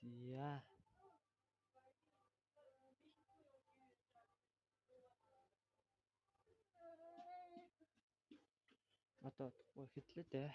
いや、одоо хэтлээ дээ.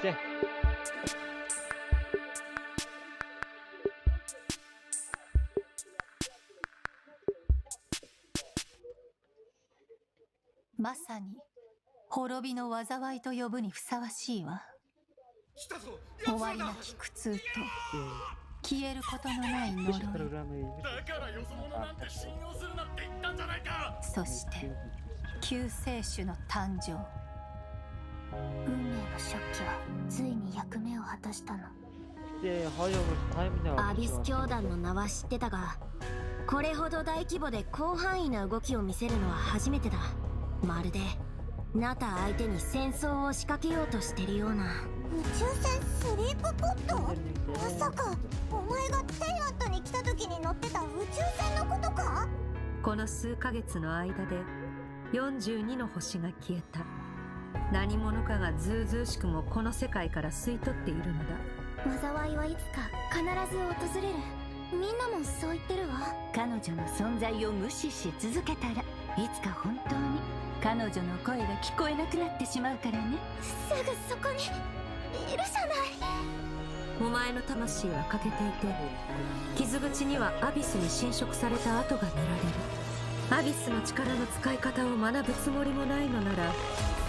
Yeah, まさに滅びの災いと呼ぶにふさわしいわ。終わりなき苦痛と消えることのない呪い、そして救世主の誕生。運命の食器はついに役目を果たしたの。アビス教団の名は知ってたが、これほど大規模で広範囲な動きを見せるのは初めてだ。まるでナタ相手に戦争を仕掛けようとしてるような。宇宙船スリープポット？まさかお前がテイラットに来た時に乗ってた宇宙船のことか？この数ヶ月の間で42の星が消えた。何者かがずうずうしくもこの世界から吸い取っているのだ。災いはいつか必ず訪れる。みんなもそう言ってるわ。彼女の存在を無視し続けたら、いつか本当に彼女の声が聞こえなくなってしまうからね。すぐそこにいるじゃない。お前の魂は欠けていて、傷口にはアビスに侵食された跡が見られる。アビスの力の使い方を学ぶつもりもないのなら、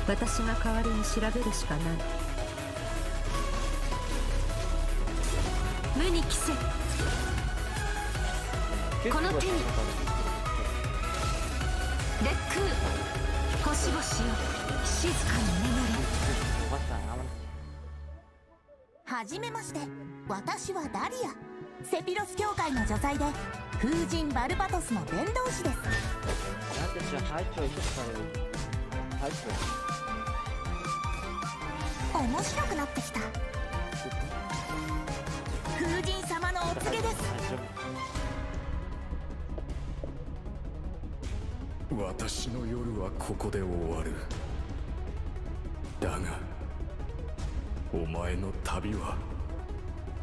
私が代わりに調べるしかない。無に着せ、この手に烈空、星々よ静かに眠れ。はじめまして、私はダリア。セピロス教会の女祭で風神バルバトスの伝道師です。面白くなってきた。風神様のお告げです。私の夜はここで終わる。だがお前の旅は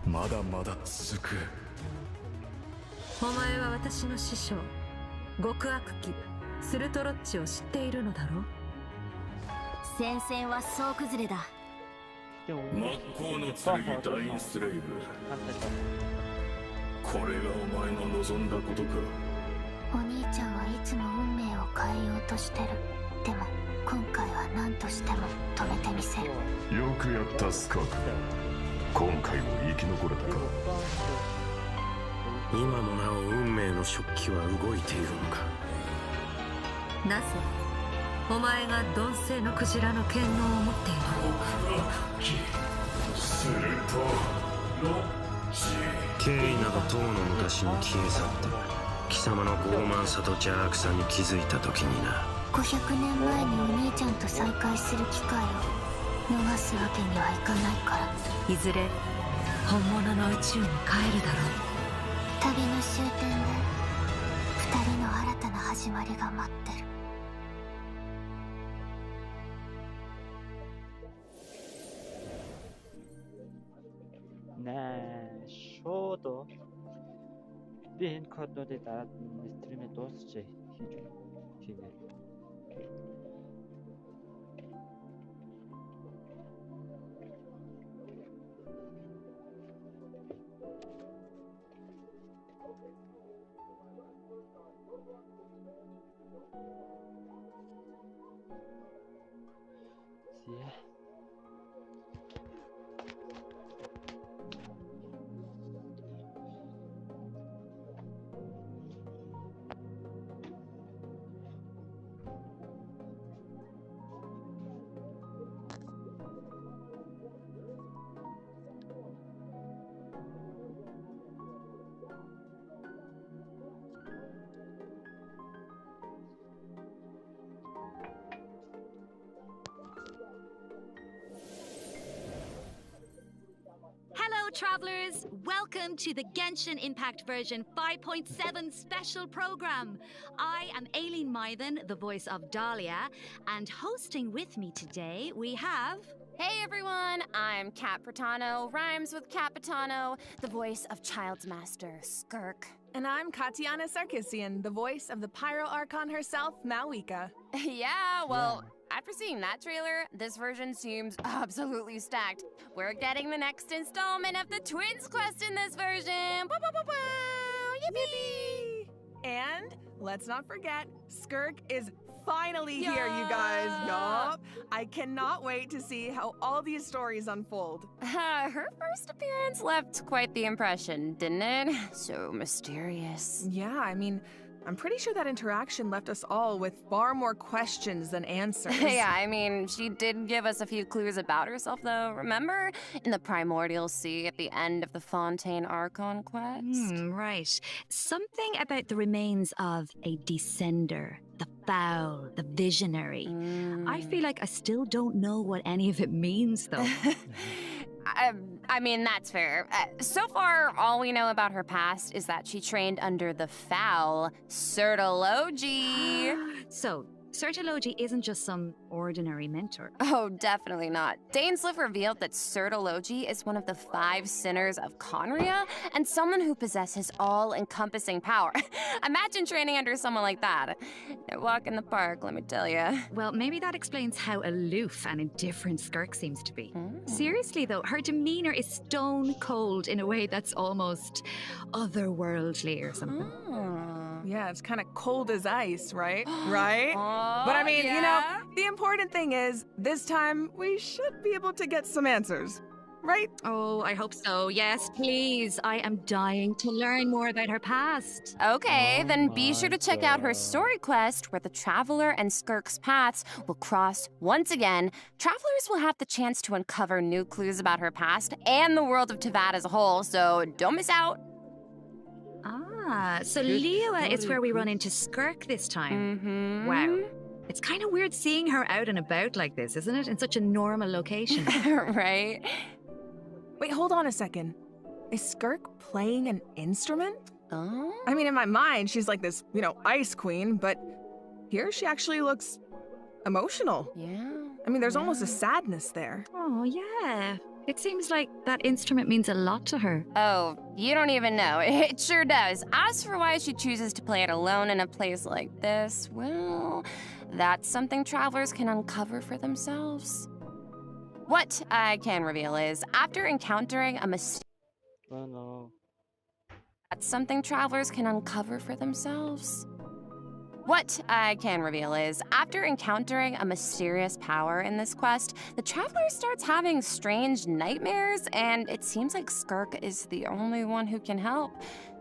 まだまだ続く。お前は私の師匠極悪鬼スルトロッチを知っているのだろう。戦線は総崩れだ。真っ向の剣ダインスレイブ、これがお前の望んだことか。お兄ちゃんはいつも運命を変えようとしてる。でも今回は何としても止めてみせる。よくやったスカーク。今回も生き残れたか。今もなお運命の食器は動いているのか。なぜお前が鈍性のクジラの権能を持っている。するとロッジ経緯などとうの昔に消え去った貴様の傲慢さと邪悪さに気づいた時にな。500年前にお兄ちゃんと再会する機会を逃すわけにはいかないから。いずれ本物の宇宙に帰るだろう。旅の終点で2人の新たな始まりが待ってる。Nee, шууд би энэ коднуудыг дараад стримээ дуусчих хийж хийнэ. Yeah. Hello, travelers! Welcome to the Genshin Impact version 5.7 special program. I am Aileen Mythen, the voice of Dahlia, and hosting with me today we have... Hey everyone, I'm Kat Pratano, rhymes with Capitano, the voice of Child's Master, Skirk. And I'm Katiana Sarkissian, the voice of the Pyro Archon herself, Malika. Yeah, well, after seeing that trailer, this version seems absolutely stacked. We're getting the next installment of the Twins quest in this version! Wow, wow, wow, wow. Yippee! And let's not forget, Skirk is finally here, you guys. Yup. I cannot wait to see how all these stories unfold. Her first appearance left quite the impression, didn't it? So mysterious. Yeah, I mean, I'm pretty sure that interaction left us all with far more questions than answers. Yeah, I mean, she did give us a few clues about herself, though. Remember? In the Primordial Sea at the end of the Fontaine Archon quest? Right. Something about the remains of a descender. The foul, the visionary. I feel like I still don't know what any of it means, though. I mean, that's fair. So far, all we know about her past is that she trained under the foul Certology. So, Certology isn't just some ordinary mentor. Oh, definitely not. Dainsliff revealed that Certology is one of the 5 sinners of Conria, and someone who possesses all-encompassing power. Imagine training under someone like that. A walk in the park, let me tell you. Well, maybe that explains how aloof and indifferent Skirk seems to be. Seriously, though, her demeanor is stone cold in a way that's almost otherworldly or something. Yeah, it's kind of cold as ice, right? Right? But I mean, you know, the important thing is, this time, we should be able to get some answers. Right? Oh, I hope so. Yes, please. I am dying to learn more about her past. Okay, then be sure to check out her story quest where the Traveler and Skirk's paths will cross once again. Travelers will have the chance to uncover new clues about her past and the world of Teyvat as a whole, so don't miss out. Ah, so Liyue is where we run into Skirk this time. Wow. It's kind of weird seeing her out and about like this, isn't it? In such a normal location. Right? Wait, hold on a second. Is Skirk playing an instrument? Oh? I mean, in my mind, she's like this, you know, ice queen, but here she actually looks emotional. Yeah. I mean, there's almost a sadness there. Oh, yeah. It seems like that instrument means a lot to her. Oh, you don't even know. It sure does. As for why she chooses to play it alone in a place like this, well, that's something travelers can uncover for themselves. What I can reveal is, after encountering a mistake, that's something travelers can uncover for themselves. What I can reveal is, after encountering a mysterious power in this quest, the traveler starts having strange nightmares, and it seems like Skirk is the only one who can help.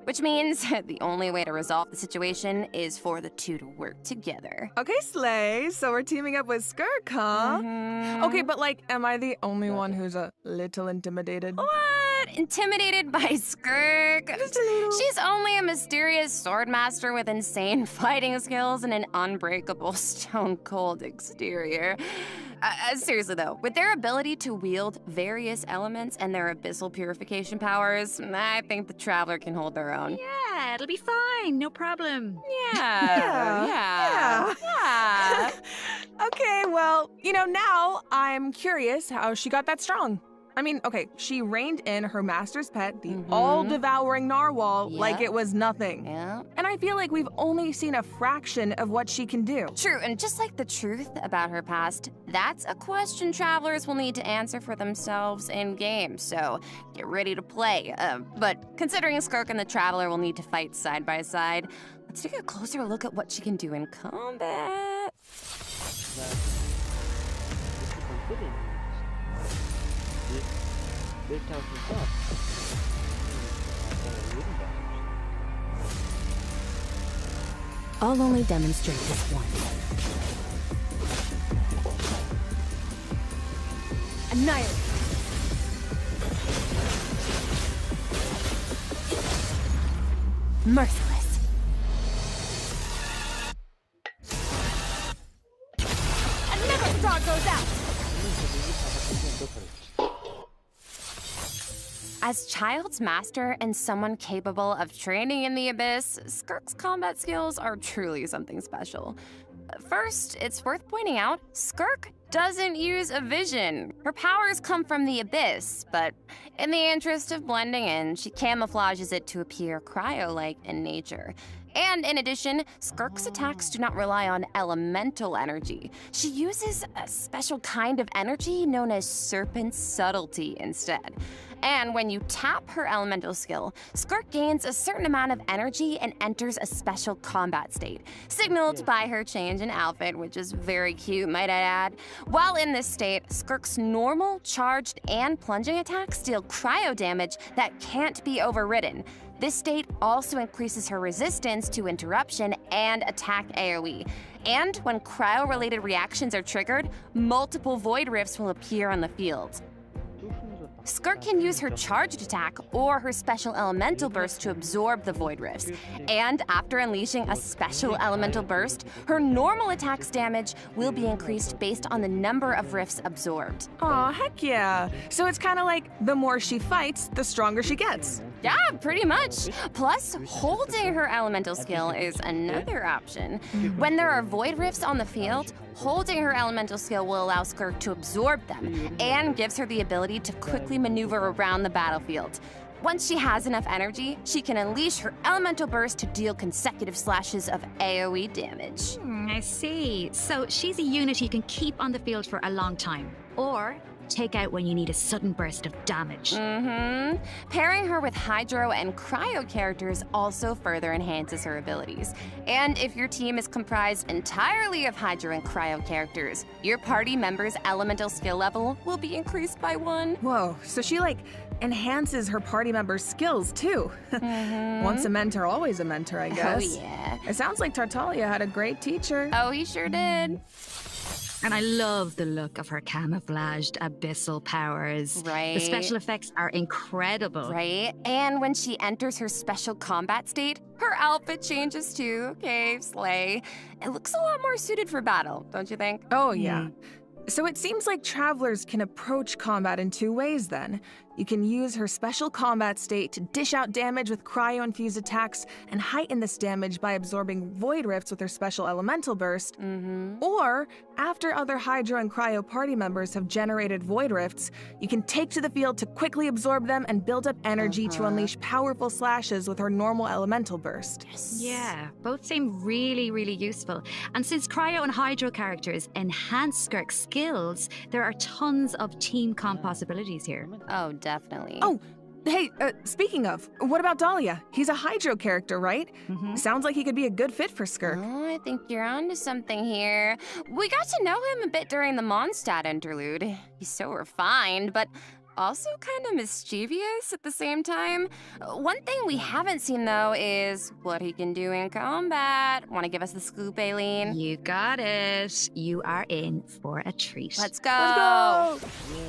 Which means the only way to resolve the situation is for the two to work together. Okay, Slay, so we're teaming up with Skirk, huh? Okay, but like, am I the only one who's a little intimidated? What? Intimidated by Skirk? Just a little. She's only a mysterious swordmaster with insane fighting skills and an unbreakable stone-cold exterior. Seriously though, with their ability to wield various elements and their abyssal purification powers, I think the Traveler can hold their own. Yeah, it'll be fine. No problem. Yeah. Okay, well, now I'm curious how she got that strong. I mean, okay, she reined in her master's pet, the all-devouring narwhal, like it was nothing. Yeah. And I feel like we've only seen a fraction of what she can do. True, and just like the truth about her past, that's a question travelers will need to answer for themselves in-game, so get ready to play. But considering Skirk and the Traveler will need to fight side by side, let's take a closer look at what she can do in combat. I'll only demonstrate this once. Annihilate. Merciless. Another frog goes out. As Child's master and someone capable of training in the Abyss, Skirk's combat skills are truly something special. First, it's worth pointing out, Skirk doesn't use a vision. Her powers come from the Abyss, but in the interest of blending in, she camouflages it to appear cryo-like in nature. And in addition, Skirk's attacks do not rely on elemental energy. She uses a special kind of energy known as Serpent Subtlety instead. And when you tap her elemental skill, Skirk gains a certain amount of energy and enters a special combat state, signaled by her change in outfit, which is very cute, might I add. While in this state, Skirk's normal, charged, and plunging attacks deal cryo damage that can't be overridden. This state also increases her resistance to interruption and attack AoE. And when cryo-related reactions are triggered, multiple void rifts will appear on the field. Skirk can use her charged attack or her special elemental burst to absorb the void rifts. And after unleashing a special elemental burst, her normal attack's damage will be increased based on the number of rifts absorbed. Aw, heck yeah. So it's kind of like the more she fights, the stronger she gets. Yeah, pretty much. Plus, holding her elemental skill is another option. When there are void rifts on the field, holding her elemental skill will allow Skirk to absorb them and gives her the ability to quickly maneuver around the battlefield. Once she has enough energy, she can unleash her elemental burst to deal consecutive slashes of AoE damage. I see. So she's a unit you can keep on the field for a long time, or take out when you need a sudden burst of damage. Pairing her with Hydro and Cryo characters also further enhances her abilities. And if your team is comprised entirely of Hydro and Cryo characters, your party member's elemental skill level will be increased by 1. Whoa, so she enhances her party members' skills too. Once a mentor, always a mentor, I guess. Oh yeah. It sounds like Tartaglia had a great teacher. Oh, he sure did. And I love the look of her camouflaged abyssal powers. Right. The special effects are incredible. Right? And when she enters her special combat state, her outfit changes too. Okay, slay. It looks a lot more suited for battle, don't you think? Oh, yeah. So it seems like travelers can approach combat in 2 ways then. You can use her special combat state to dish out damage with cryo-infused attacks and heighten this damage by absorbing void rifts with her special elemental burst. Or, after other Hydro and Cryo party members have generated void rifts, you can take to the field to quickly absorb them and build up energy to unleash powerful slashes with her normal elemental burst. Yeah, both seem really, really useful. And since Cryo and Hydro characters enhance Skirk's skills, there are tons of team comp possibilities here. Oh, definitely. Oh, Hey, speaking of, what about Dahlia? He's a Hydro character, right? Sounds like he could be a good fit for Skirk. Oh, I think you're onto something here. We got to know him a bit during the Mondstadt interlude. He's so refined, but also kind of mischievous at the same time. One thing we haven't seen, though, is what he can do in combat. Want to give us the scoop, Aileen? You got it. You are in for a treat. Let's go! Let's go!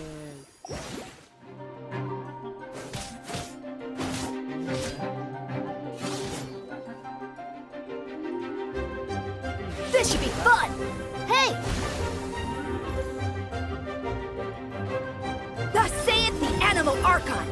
This should be fun! Hey! Thus saith the Animal Archon!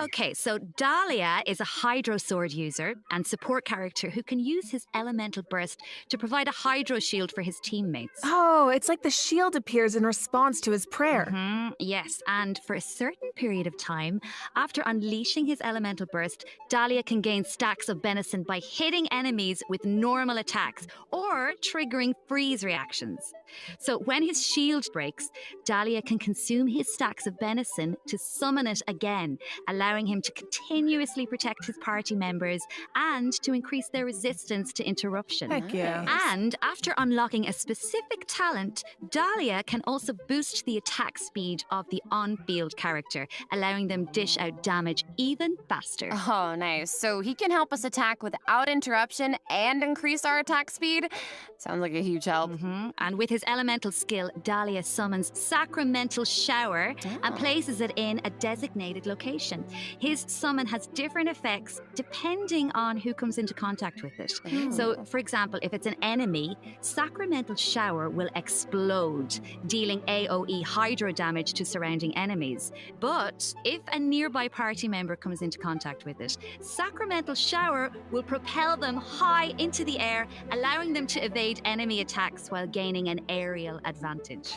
Okay, so Dahlia is a Hydro Sword user and support character who can use his Elemental Burst to provide a Hydro Shield for his teammates. Oh, it's like the shield appears in response to his prayer. Yes, and for a certain period of time, after unleashing his Elemental Burst, Dahlia can gain stacks of Benison by hitting enemies with normal attacks or triggering freeze reactions. So when his shield breaks, Dahlia can consume his stacks of Benison to summon it again, allowing him to continuously protect his party members and to increase their resistance to interruption. Heck yeah. And after unlocking a specific talent, Dahlia can also boost the attack speed of the on-field character, allowing them dish out damage even faster. Oh, nice. So he can help us attack without interruption and increase our attack speed? Sounds like a huge help. And with his elemental skill, Dahlia summons Sacramental Shower and places it in a designated location. His summon has different effects depending on who comes into contact with it. So, for example, if it's an enemy, Sacramental Shower will explode, dealing AoE hydro damage to surrounding enemies. But if a nearby party member comes into contact with it, Sacramental Shower will propel them high into the air, allowing them to evade enemy attacks while gaining an aerial advantage.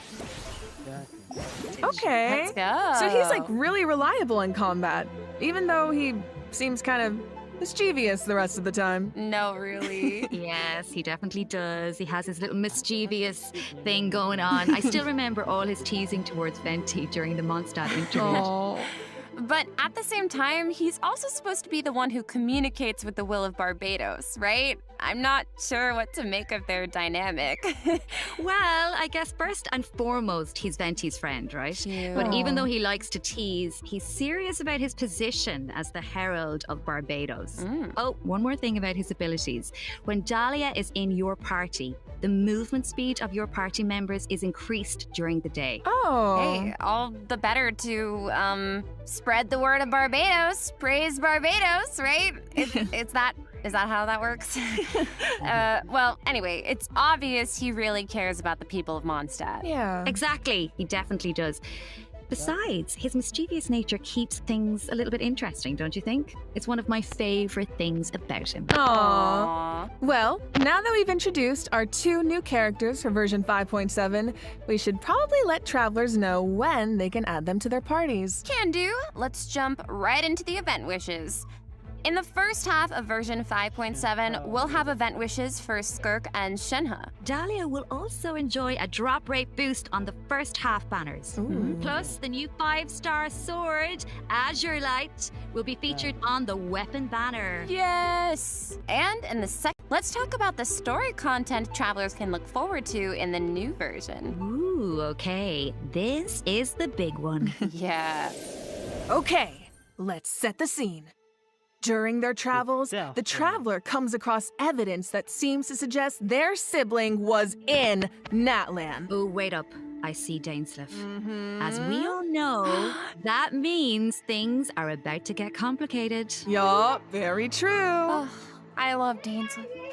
Okay. Let's go. So he's like really reliable in combat, even though he seems kind of mischievous the rest of the time. No, really. Yes, he definitely does. He has his little mischievous thing going on. I still remember all his teasing towards Venti during the Mondstadt interlude. Oh. But at the same time, he's also supposed to be the one who communicates with the will of Barbados, right? I'm not sure what to make of their dynamic. Well, I guess first and foremost, he's Venti's friend, right? But even though he likes to tease, he's serious about his position as the Herald of Barbados. Oh, one more thing about his abilities. When Dahlia is in your party, the movement speed of your party members is increased during the day. Oh. Hey, all the better to spread the word of Barbados. Praise Barbados, right? Is that how that works? Well, anyway, it's obvious he really cares about the people of Mondstadt. Yeah. Exactly. He definitely does. Besides, his mischievous nature keeps things a little bit interesting, don't you think? It's one of my favorite things about him. Aww. Well, now that we've introduced our 2 new characters for version 5.7, we should probably let travelers know when they can add them to their parties. Can do. Let's jump right into the event wishes. In the first half of version 5.7, we'll have event wishes for Skirk and Shenhe. Dahlia will also enjoy a drop rate boost on the first half banners. Plus, the new 5-star sword, Azure Light, will be featured on the weapon banner. Yes! And in the let's talk about the story content travelers can look forward to in the new version. Ooh, okay. This is the big one. Yeah. Okay, let's set the scene. During their travels, the traveler comes across evidence that seems to suggest their sibling was in Natlan. Oh, wait up. I see Dainsleif. As we all know, that means things are about to get complicated. Yup, very true. Oh, I love Dainsleif.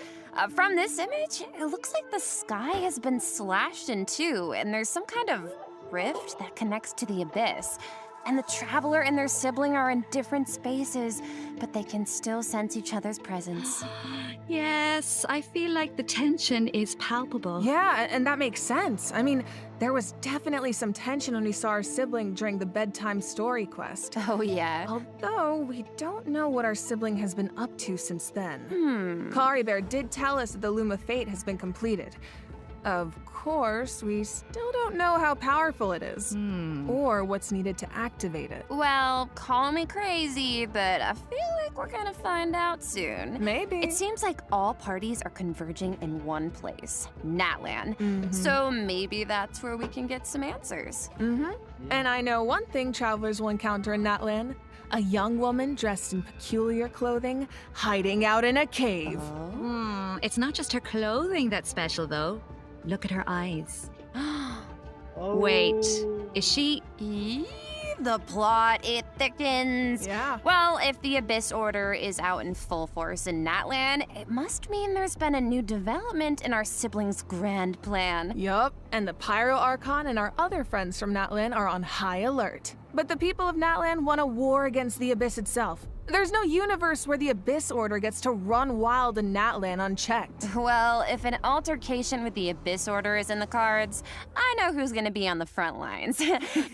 From this image, it looks like the sky has been slashed in two, and there's some kind of rift that connects to the abyss. and the traveler and their sibling are in different spaces, but they can still sense each other's presence. Yes, I feel like the tension is palpable. Yeah, and that makes sense. I mean, there was definitely some tension when we saw our sibling during the bedtime story quest. Oh, yeah. Although, we don't know what our sibling has been up to since then. Kari Bear did tell us that the Loom of Fate has been completed. Of course, we still don't know how powerful it is, or what's needed to activate it. Well, call me crazy, but I feel like we're gonna find out soon. Maybe. It seems like all parties are converging in one place, Natlan. So maybe that's where we can get some answers. And I know one thing travelers will encounter in Natlan. A young woman dressed in peculiar clothing, hiding out in a cave. It's not just her clothing that's special, though. Look at her eyes. Wait, is she... The plot, it thickens. Yeah. Well, if the Abyss Order is out in full force in Natlan, it must mean there's been a new development in our siblings' grand plan. Yup, and the Pyro Archon and our other friends from Natlan are on high alert. But the people of Natlan want a war against the Abyss itself. There's no universe where the Abyss Order gets to run wild in Natlan unchecked. Well, if an altercation with the Abyss Order is in the cards, I know who's gonna be on the front lines.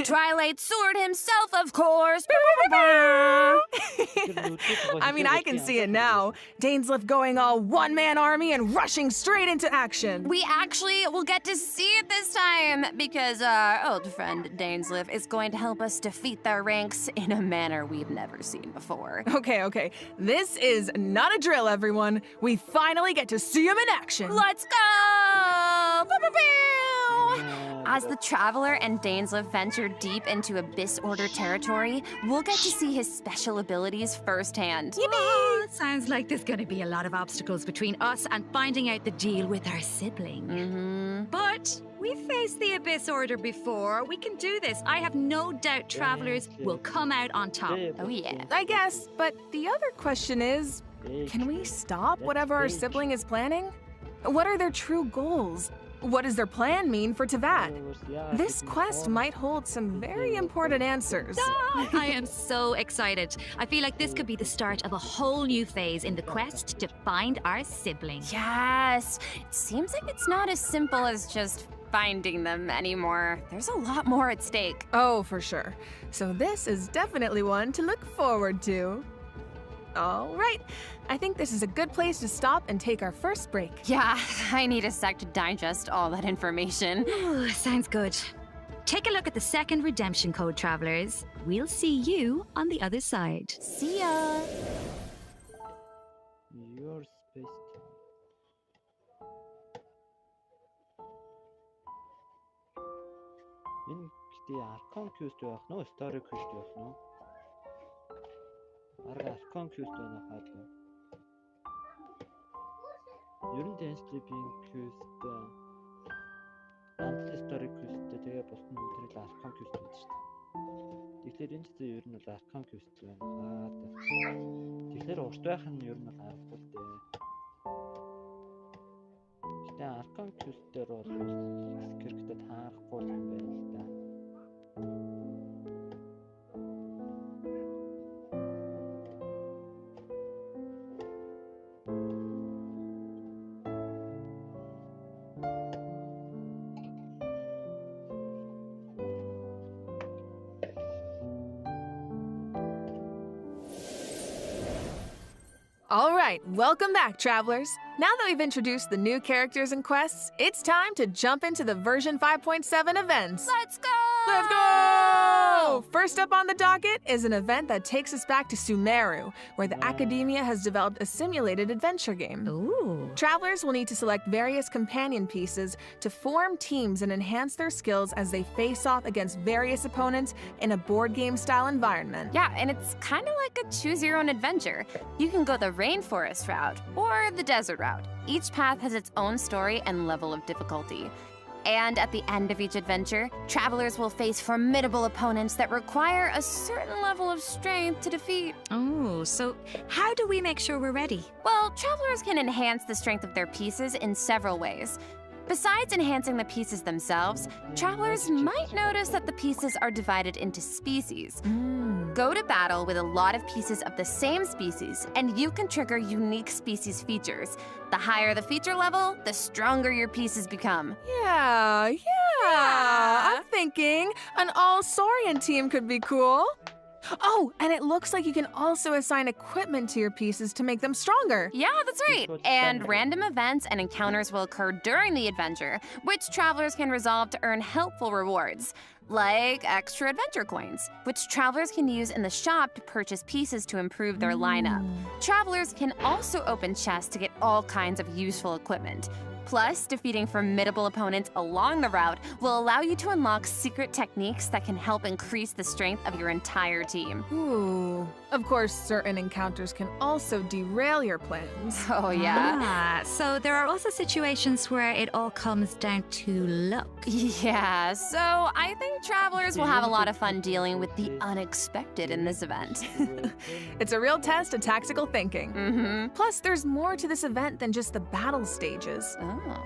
Twilight Sword himself, of course! I mean, I can see it now. Dainsleif going all one-man army and rushing straight into action. We actually will get to see it this time, because our old friend Dainsleif is going to help us defeat their ranks in a manner we've never seen before. Okay. This is not a drill, everyone. We finally get to see him in action. Let's go! As the Traveler and Dainsleif venture deep into Abyss Order territory, we'll get to see his special abilities firsthand. Yippee! Sounds like there's gonna be a lot of obstacles between us and finding out the deal with our sibling. But we faced the Abyss Order before. We can do this. I have no doubt travelers will come out on top. Oh, yeah. I guess, but the other question is, can we stop whatever our sibling is planning? What are their true goals? What does their plan mean for Teyvat? This quest might hold some very important answers. I am so excited. I feel like this could be the start of a whole new phase in the quest to find our sibling. Yes! It seems like it's not as simple as just finding them anymore. There's a lot more at stake. Oh, for sure. So this is definitely one to look forward to. All right, I think this is a good place to stop and take our first break. Yeah, I need a sec to digest all that information. Ooh, sounds good. Take a look at the second redemption code, travelers. We'll see you on the other side. See ya! Your space. Энэ гэдэг Archon Quest байх нь уу? Story Quest байх нь уу? Арга Archon Quest байна хаад. Ер нь Dainsleif-ийн Quest Monthly Story Quest тэгээ бусад нь тэрэл Archon Quest байдаг шүү дээ. Тэгэхээр энэ ч ер нь бол Archon Quest байна хаад. Тэгэхээр урт байх нь ер нь гарахгүй л дээ. Гэтэ Archon Quest дээр бол Skirk-тэй таарахгүй юм байна л да. All right, welcome back, travelers. Now that we've introduced the new characters and quests, it's time to jump into the version 5.7 events. Let's go! Let's go! First up on the docket is an event that takes us back to Sumeru, where the Academia has developed a simulated adventure game. Ooh. Travelers will need to select various companion pieces to form teams and enhance their skills as they face off against various opponents in a board game style environment. Yeah, and it's kind of like a choose your own adventure. You can go the rainforest route or the desert route. Each path has its own story and level of difficulty. And at the end of each adventure, travelers will face formidable opponents that require a certain level of strength to defeat. Oh, so how do we make sure we're ready? Well, travelers can enhance the strength of their pieces in several ways. Besides enhancing the pieces themselves, travelers might notice that the pieces are divided into species. Go to battle with a lot of pieces of the same species, and you can trigger unique species features. The higher the feature level, the stronger your pieces become. Yeah. I'm thinking an all-Saurian team could be cool. Oh, and it looks like you can also assign equipment to your pieces to make them stronger. Yeah, that's right. And random events and encounters will occur during the adventure, which travelers can resolve to earn helpful rewards, like extra adventure coins, which travelers can use in the shop to purchase pieces to improve their lineup. Travelers can also open chests to get all kinds of useful equipment. Plus, defeating formidable opponents along the route will allow you to unlock secret techniques that can help increase the strength of your entire team. Ooh. Of course, certain encounters can also derail your plans. Oh, yeah. So there are also situations where it all comes down to luck. Yeah, so I think travelers will have a lot of fun dealing with the unexpected in this event. It's a real test of tactical thinking. Plus, there's more to this event than just the battle stages.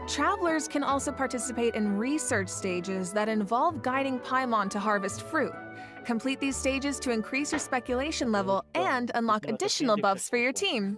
Travelers can also participate in research stages that involve guiding Paimon to harvest fruit. Complete these stages to increase your speculation level and unlock additional buffs for your team.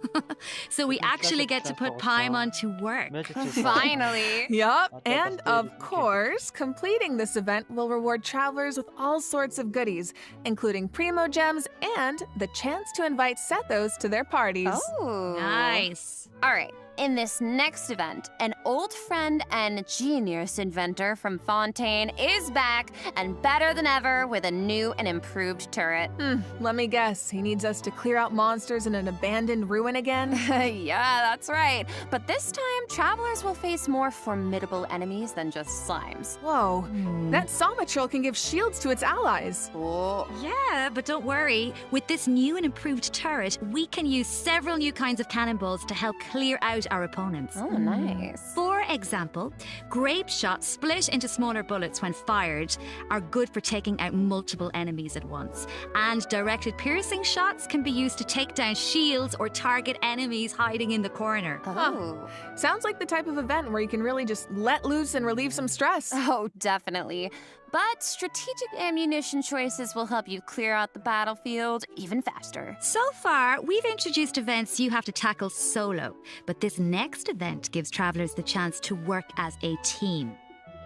So we actually get to put Paimon to work. Finally. Yup, and of course, completing this event will reward travelers with all sorts of goodies, including Primo Gems and the chance to invite Sethos to their parties. Oh. Nice. All right. In this next event, an old friend and genius inventor from Fontaine is back and better than ever with a new and improved turret. Let me guess, he needs us to clear out monsters in an abandoned ruin again? Yeah, that's right. But this time, travelers will face more formidable enemies than just slimes. Whoa, that Somatrol can give shields to its allies. Oh. Yeah, but don't worry. With this new and improved turret, we can use several new kinds of cannonballs to help clear out our opponents. Oh, nice. For example, grape shots split into smaller bullets when fired are good for taking out multiple enemies at once. And directed piercing shots can be used to take down shields or target enemies hiding in the corner. Oh. Sounds like the type of event where you can really just let loose and relieve some stress. Oh, definitely. But strategic ammunition choices will help you clear out the battlefield even faster. So far, we've introduced events you have to tackle solo, but this next event gives travelers the chance to work as a team.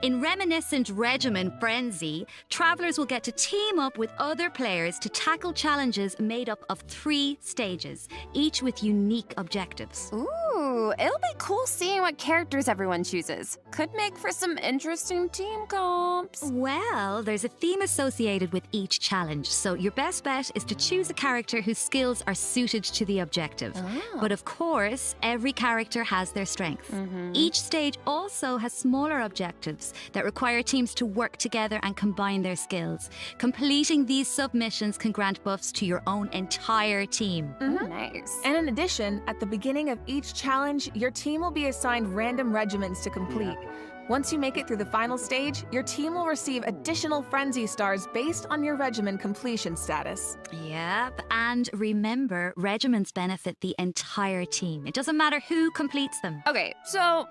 In reminiscent regimen Frenzy, travelers will get to team up with other players to tackle challenges made up of 3 stages, each with unique objectives. Ooh, it'll be cool seeing what characters everyone chooses. Could make for some interesting team comps. Well, there's a theme associated with each challenge, so your best bet is to choose a character whose skills are suited to the objective. But of course, every character has their strengths. Each stage also has smaller objectives that require teams to work together and combine their skills. Completing these submissions can grant buffs to your own entire team. Nice. And in addition, at the beginning of each challenge, your team will be assigned random regiments to complete. Once you make it through the final stage, your team will receive additional Frenzy stars based on your regiment completion status. Yep, and remember, regiments benefit the entire team. It doesn't matter who completes them. Okay, so,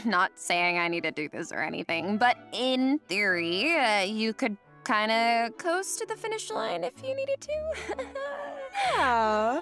not saying I need to do this or anything, but in theory, you could kind of coast to the finish line if you needed to. Yeah.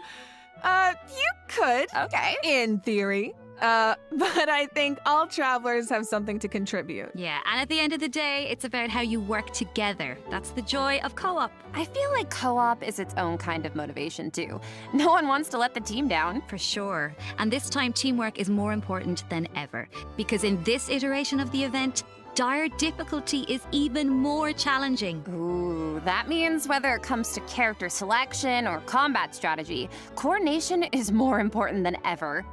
You could. Okay. In theory. But I think all travelers have something to contribute. Yeah, and at the end of the day, it's about how you work together. That's the joy of co-op. I feel like co-op is its own kind of motivation, too. No one wants to let the team down. For sure. And this time, teamwork is more important than ever. Because in this iteration of the event, dire difficulty is even more challenging. Ooh, that means whether it comes to character selection or combat strategy, coordination is more important than ever.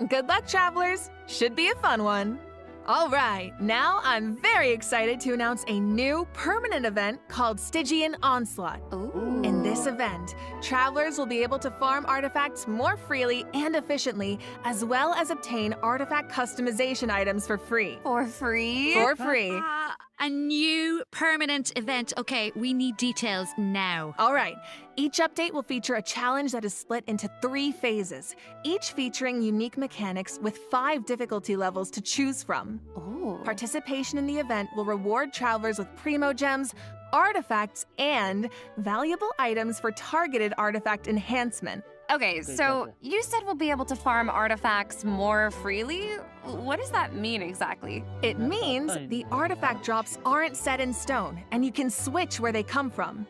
Good luck, travelers. Should be a fun one. All right, now I'm very excited to announce a new permanent event called Stygian Onslaught. Ooh. In this event, travelers will be able to farm artifacts more freely and efficiently, as well as obtain artifact customization items for free. For free? For free. a new permanent event. Okay, we need details now. All right. Each update will feature a challenge that is split into 3 phases, each featuring unique mechanics with 5 difficulty levels to choose from. Ooh. Participation in the event will reward travelers with primo gems, artifacts, and valuable items for targeted artifact enhancement. Okay, so you said we'll be able to farm artifacts more freely? What does that mean exactly? It means the artifact drops aren't set in stone, and you can switch where they come from.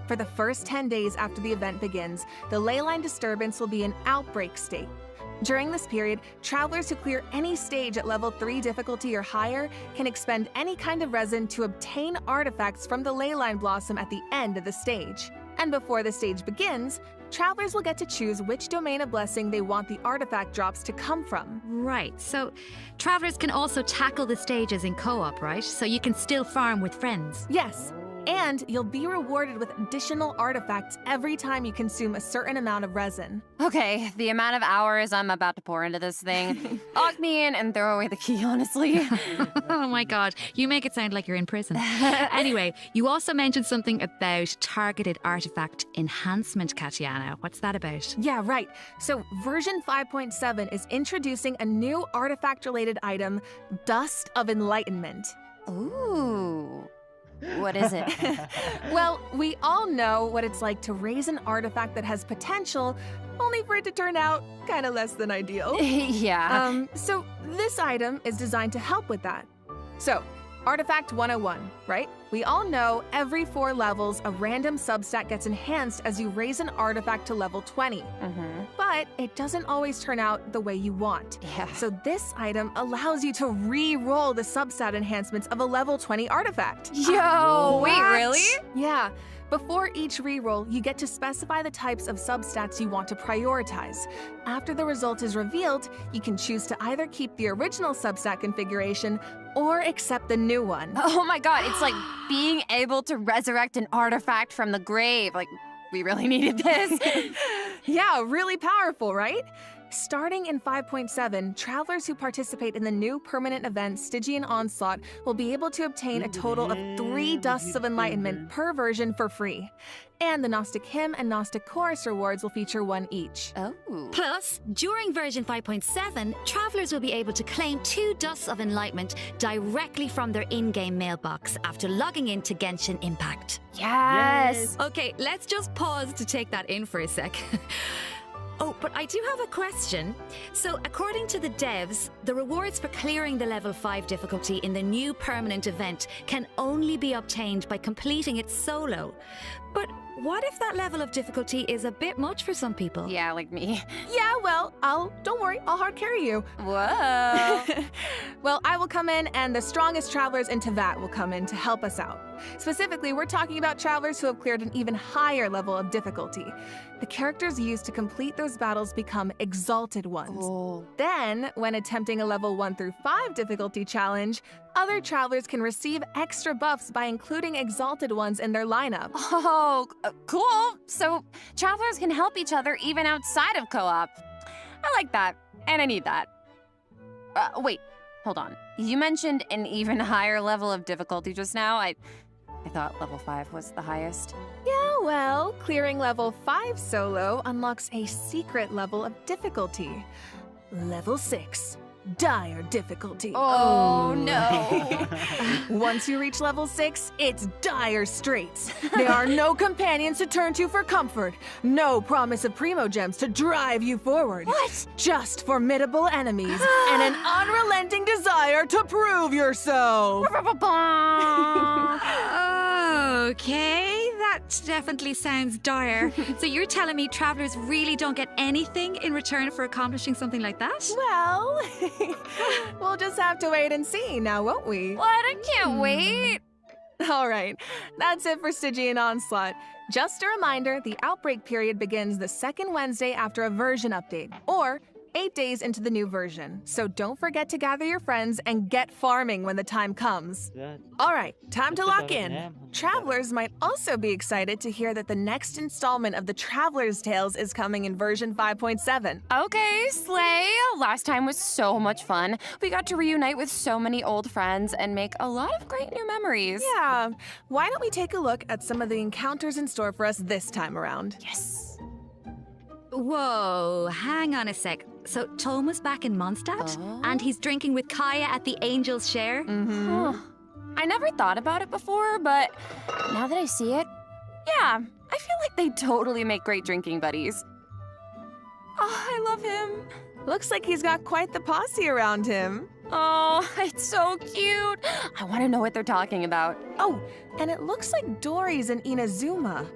For the first 10 days after the event begins, the leyline disturbance will be in outbreak state. During this period, travelers who clear any stage at level 3 difficulty or higher can expend any kind of resin to obtain artifacts from the leyline blossom at the end of the stage. And before the stage begins, travelers will get to choose which domain of blessing they want the artifact drops to come from. Right, so travelers can also tackle the stages in co-op, right? So you can still farm with friends. Yes, and you'll be rewarded with additional artifacts every time you consume a certain amount of resin. Okay, the amount of hours I'm about to pour into this thing. Lock me in and throw away the key, honestly. Oh my god, you make it sound like you're in prison. Anyway, you also mentioned something about targeted artifact enhancement, Katiana. What's that about? Yeah, right. So version 5.7 is introducing a new artifact-related item, Dust of Enlightenment. Ooh. What is it? Well, we all know what it's like to raise an artifact that has potential, only for it to turn out kind of less than ideal. Yeah. So this item is designed to help with that. So, Artifact 101, right? We all know every 4 levels, a random substat gets enhanced as you raise an artifact to level 20. But it doesn't always turn out the way you want. Yeah. So this item allows you to re-roll the substat enhancements of a level 20 artifact. Yo, wait, really? Yeah. Before each reroll, you get to specify the types of substats you want to prioritize. After the result is revealed, you can choose to either keep the original substat configuration or accept the new one. Oh my god, it's like being able to resurrect an artifact from the grave. Like, we really needed this. Yeah, really powerful, right? Starting in 5.7, travelers who participate in the new permanent event Stygian Onslaught will be able to obtain a total of 3 Dusts of Enlightenment per version for free. And the Gnostic Hymn and Gnostic Chorus rewards will feature 1 each. Oh. Plus, during version 5.7, travelers will be able to claim 2 Dusts of Enlightenment directly from their in-game mailbox after logging into Genshin Impact. Yes! Okay, let's just pause to take that in for a sec. Oh, but I do have a question. So, according to the devs, the rewards for clearing the level 5 difficulty in the new permanent event can only be obtained by completing it solo. But what if that level of difficulty is a bit much for some people? Yeah, like me. Yeah, well, don't worry, I'll hard carry you. Whoa. Well, I will come in and the strongest travelers in Tevat will come in to help us out. Specifically, we're talking about travelers who have cleared an even higher level of difficulty. The characters used to complete those battles become exalted ones. Oh. Then, when attempting a level 1 through 5 difficulty challenge, other travelers can receive extra buffs by including exalted ones in their lineup. Oh, cool. So travelers can help each other even outside of co-op. I like that, and I need that. Wait, hold on. You mentioned an even higher level of difficulty just now. I thought level 5 was the highest. Yeah, well, clearing level 5 solo unlocks a secret level of difficulty. Level 6. Dire difficulty. Oh, no. Once you reach level 6, it's dire straits. There are no companions to turn to for comfort. No promise of primo gems to drive you forward. What? Just formidable enemies and an unrelenting desire to prove yourself. Okay, that definitely sounds dire. So you're telling me travelers really don't get anything in return for accomplishing something like that? Well, we'll just have to wait and see now, won't we? What? I can't wait. All right, that's it for Stygian Onslaught. Just a reminder, the outbreak period begins the second Wednesday after a version update, or 8 days into the new version, so don't forget to gather your friends and get farming when the time comes. Alright, time to lock in. Travelers might also be excited to hear that the next installment of the Traveler's Tales is coming in version 5.7. Okay, slay! Last time was so much fun. We got to reunite with so many old friends and make a lot of great new memories. Yeah, why don't we take a look at some of the encounters in store for us this time around? Yes! Whoa, hang on a sec. So Toma's back in Mondstadt? And he's drinking with Kaya at the Angel's Share? I never thought about it before, but now that I see it, yeah, I feel like they totally make great drinking buddies. Oh, I love him. Looks like he's got quite the posse around him. Oh, it's so cute. I want to know what they're talking about. Oh, and it looks like Dory's in Inazuma.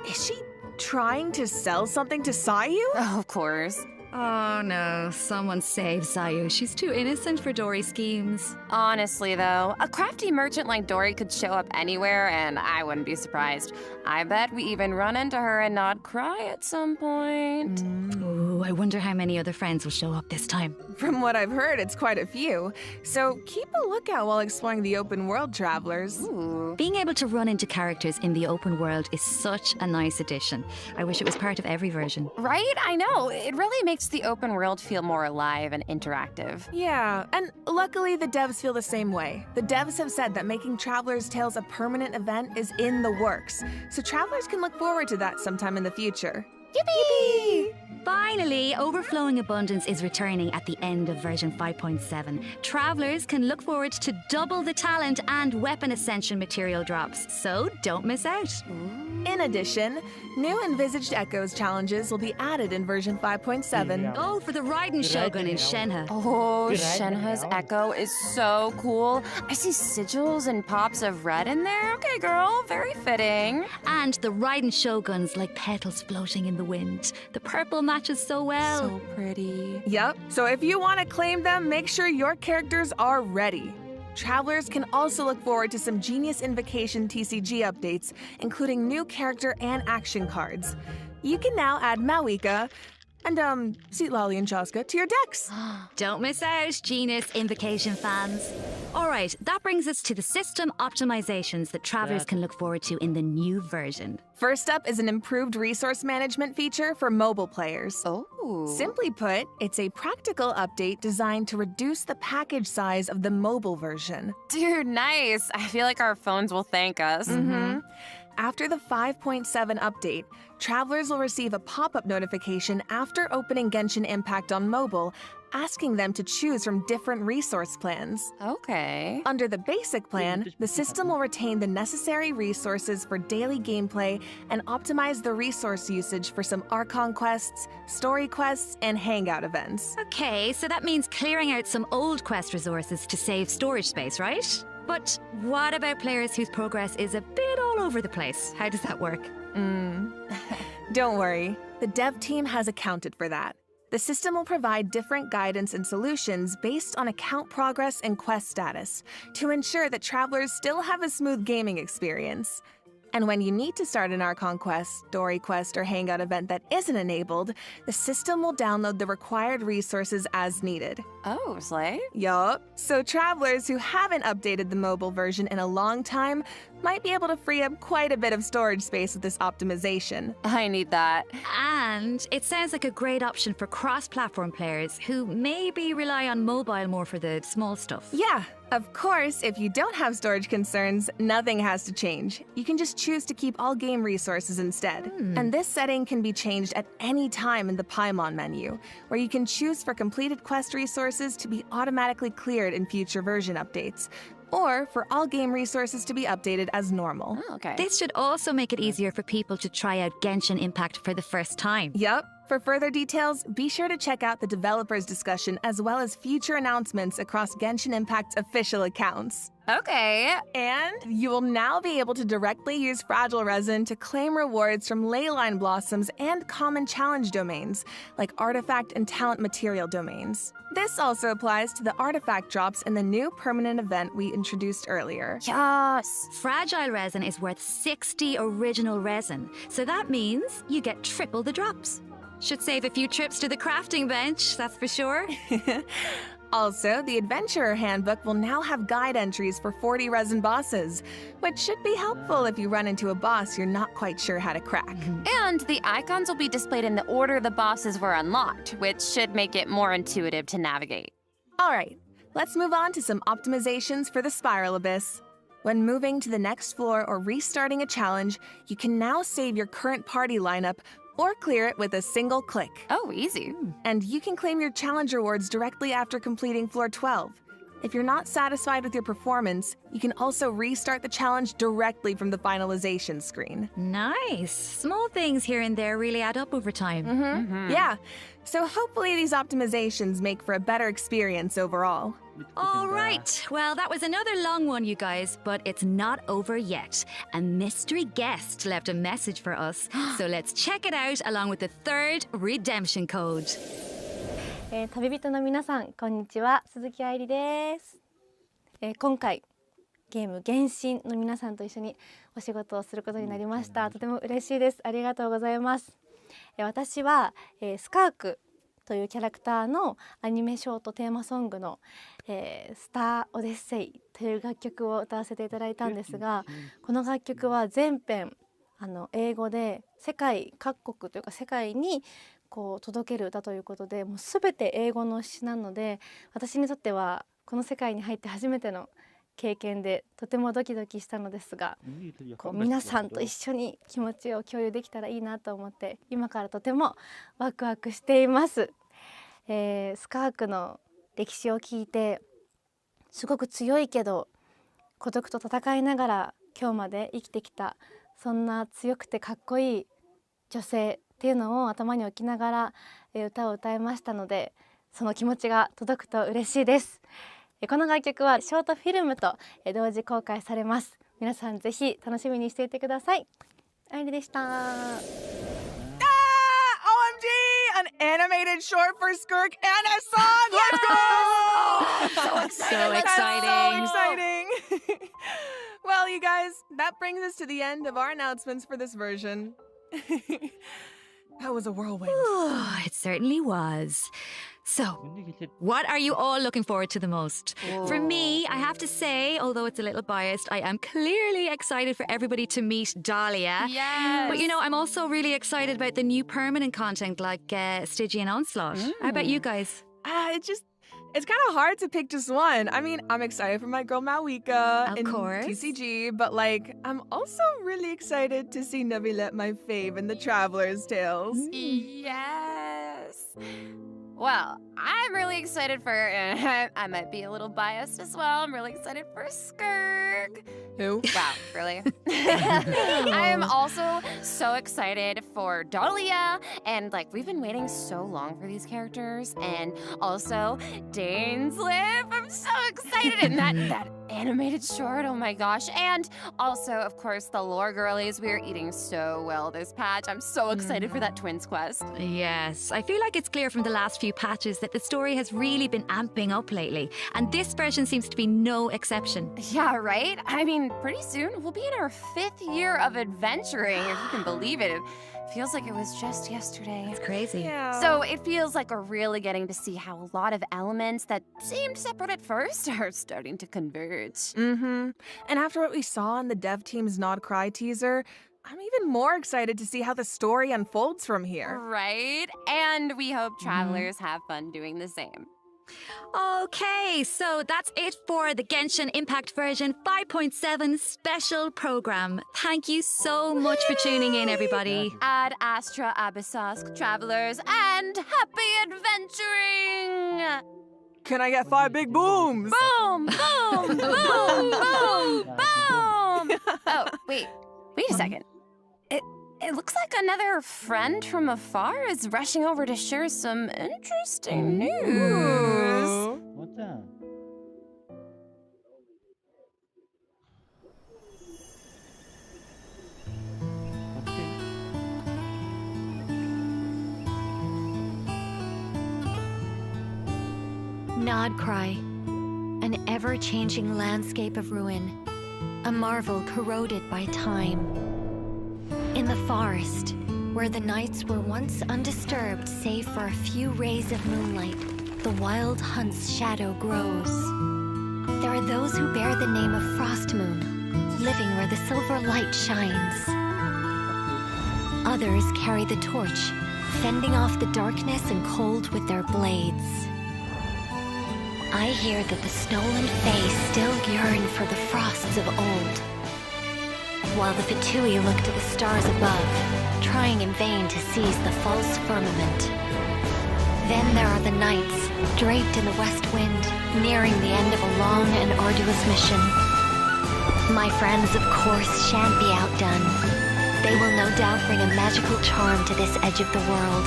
Is she trying to sell something to Sayu? Oh, of course. Oh no, someone save Sayu. She's too innocent for Dory's schemes. Honestly, though, a crafty merchant like Dory could show up anywhere, and I wouldn't be surprised. I bet we even run into her and not cry at some point. Ooh, I wonder how many other friends will show up this time. From what I've heard, it's quite a few. So keep a lookout while exploring the open world, travelers. Ooh. Being able to run into characters in the open world is such a nice addition. I wish it was part of every version. Right? I know. It really makes the open world feel more alive and interactive. Yeah, and luckily the devs feel the same way. The devs have said that making Traveler's Tales a permanent event is in the works, so travelers can look forward to that sometime in the future. Yippee! Finally, Overflowing Abundance is returning at the end of version 5.7. Travelers can look forward to double the talent and weapon ascension material drops, so don't miss out. In addition, new Envisaged Echoes challenges will be added in version 5.7. Oh, for the Raiden Shogun in Shenhe. Oh, Shenhe's Echo is so cool. I see sigils and pops of red in there. Okay, girl, very fitting. And the Raiden Shoguns like petals floating in the wind. The purple matches so well. So pretty. Yep, so if you want to claim them, make sure your characters are ready. Travelers can also look forward to some Genius Invocation TCG updates, including new character and action cards. You can now add Mawika and, Sweet Lolly and Chaska to your decks. Don't miss out, Genius Invocation fans. All right, that brings us to the system optimizations that travelers can look forward to in the new version. First up is an improved resource management feature for mobile players. Oh. Simply put, it's a practical update designed to reduce the package size of the mobile version. Dude, nice. I feel like our phones will thank us. After the 5.7 update, travelers will receive a pop-up notification after opening Genshin Impact on mobile, asking them to choose from different resource plans. Okay. Under the basic plan, the system will retain the necessary resources for daily gameplay and optimize the resource usage for some Archon quests, story quests, and hangout events. Okay, so that means clearing out some old quest resources to save storage space, right? But what about players whose progress is a bit all over the place? How does that work? Don't worry, the dev team has accounted for that. The system will provide different guidance and solutions based on account progress and quest status to ensure that travelers still have a smooth gaming experience. And when you need to start an Archon quest, story quest, or hangout event that isn't enabled, the system will download the required resources as needed. Oh, slay. Yup. So travelers who haven't updated the mobile version in a long time might be able to free up quite a bit of storage space with this optimization. I need that. And it sounds like a great option for cross-platform players who maybe rely on mobile more for the small stuff. Yeah. Of course, if you don't have storage concerns, nothing has to change. You can just choose to keep all game resources instead. And this setting can be changed at any time in the Paimon menu, where you can choose for completed quest resources to be automatically cleared in future version updates, or for all game resources to be updated as normal. Oh, okay. This should also make it easier for people to try out Genshin Impact for the first time. Yup. For further details, be sure to check out the developers' discussion as well as future announcements across Genshin Impact's official accounts. Okay. And you will now be able to directly use Fragile Resin to claim rewards from Leyline Blossoms and common challenge domains, like artifact and talent material domains. This also applies to the artifact drops in the new permanent event we introduced earlier. Yes. Fragile Resin is worth 60 original resin, so that means you get triple the drops. Should save a few trips to the crafting bench, that's for sure. Also, the Adventurer Handbook will now have guide entries for 40 resin bosses, which should be helpful if you run into a boss you're not quite sure how to crack. And the icons will be displayed in the order the bosses were unlocked, which should make it more intuitive to navigate. All right, let's move on to some optimizations for the Spiral Abyss. When moving to the next floor or restarting a challenge, you can now save your current party lineup or clear it with a single click. Oh, easy. And you can claim your challenge rewards directly after completing floor 12. If you're not satisfied with your performance, you can also restart the challenge directly from the finalization screen. Nice. Small things here and there really add up over time. Yeah, so hopefully these optimizations make for a better experience overall. All right. Well, that was another long one, you guys, but it's not over yet. A mystery guest left a message for us, so let's check it out along with the third redemption code. 旅人の皆さん、こんにちは。鈴木愛理です。今回ゲーム原神の皆さんと一緒にお仕事をすることになりました。とても嬉しいです。ありがとうございます。私は、スカークというキャラクターのアニメショートテーマソングの、スターオデッセイという楽曲を歌わせていただいたんですが、この楽曲は全編英語で世界各国というか世界にこう届ける歌ということで、もう全て英語の詩なので、私にとってはこの世界に入って初めての経験でとてもドキドキしたのですが、こう皆さんと一緒に気持ちを共有できたらいいなと思って今からとてもワクワクしています。スカークの歴史を聞いてすごく強いけど孤独と戦いながら今日まで生きてきた、そんな強くてかっこいい女性っていうのを頭に置きながら歌を歌いましたので、その気持ちが届くと嬉しいです。この楽曲はショートフィルムと同時公開されます。皆さんぜひ楽しみにしていてください。愛理でした。An animated short for Skirk and a song! Let's go! So exciting. So exciting. Well, you guys, that brings us to the end of our announcements for this version. That was a whirlwind. It certainly was. So, what are you all looking forward to the most? For me, I have to say, although it's a little biased, I am clearly excited for everybody to meet Dahlia. Yes. But you know, I'm also really excited about the new permanent content like Stygian Onslaught. How about you guys? It's kind of hard to pick just one. I mean, I'm excited for my girl Malwika in course. TCG, but like, I'm also really excited to see Navilet, my fave, in the Traveler's Tales. Yes. Well, I'm really excited for, I might be a little biased as well, I'm really excited for Skirk. Who? Wow, really? I'm also so excited for Dahlia, and like, we've been waiting so long for these characters, and also Daneslip, I'm so excited, and that animated short, oh my gosh, and also, of course, the lore girlies, we are eating so well this patch. I'm so excited for that Twins quest. Yes, I feel like it's clear from the last few patches that the story has really been amping up lately, and this version seems to be no exception. Yeah, right? I mean, pretty soon we'll be in our 5th year of adventuring, if you can believe it. It feels like it was just yesterday. It's crazy. Yeah. So it feels like we're really getting to see how a lot of elements that seemed separate at first are starting to converge. And after what we saw in the dev team's Nod Cry teaser, I'm even more excited to see how the story unfolds from here. Right? And we hope travelers have fun doing the same. Okay, so that's it for the Genshin Impact version 5.7 special program. Thank you so much for tuning in, everybody. Ad Astra Abyssos, travelers, and happy adventuring! Can I get 5 big booms? Boom! Boom! Boom! Boom! Boom! Oh, wait a second. It looks like another friend from afar is rushing over to share some interesting news. What's that? Nod Cry, an ever-changing landscape of ruin, a marvel corroded by time. In the forest, Where the nights were once undisturbed save for a few rays of moonlight, the wild hunt's shadow grows. There are those who bear the name of Frost Moon, living where the silver light shines. Others carry the torch, fending off the darkness and cold with their blades. I hear that the stolen Fae still yearn for the frosts of old, while the Fatui look to the stars above, trying in vain to seize the false firmament. Then there are the nights, draped in the west wind, nearing the end of a long and arduous mission. My friends, of course, shan't be outdone. They will no doubt bring a magical charm to this edge of the world.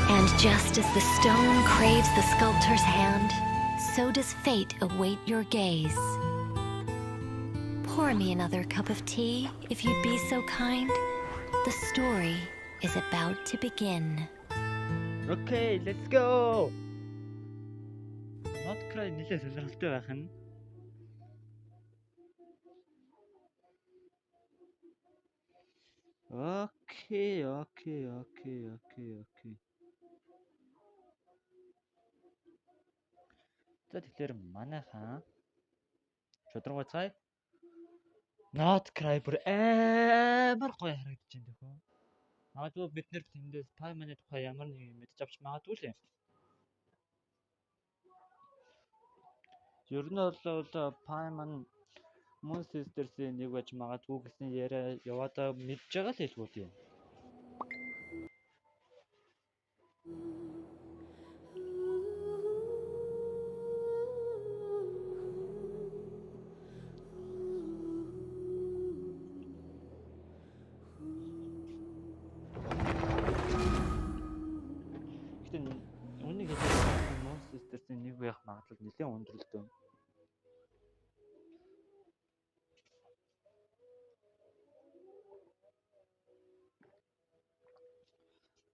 And just as the stone craves the sculptor's hand, so does fate await your gaze. Pour me another cup of tea, if you'd be so kind. The story is about to begin. Okay, let's go. Not cry нэлээд сонирхолтой байх нь. Okay. За тэгэхээр манайхаа шударга цай Not cry бүр амар гоё харагдаж байна дөхөө. Магадгүй бид нэр тэндээс Payman-ы тухай ямар нэг юм мэдж авч магадгүй л юм. Ер нь бол Payman Moon Sisters-ийн нэг байж магадгүй гэсэн яриа яваад мэдж байгаа л хэлгүй тийм. Үүнийг хэлээд Moon Sisters-ийн нэг байх магадлал нэлээд өндөрлөлтөө.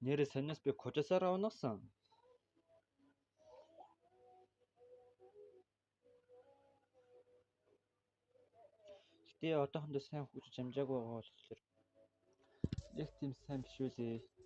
Нэрээ санаас би кожасараа унасан. Гэтэ одоохондоо сайн хөгжиж амжаагүй байгаа болохоор яг тийм сайн биш үлээ.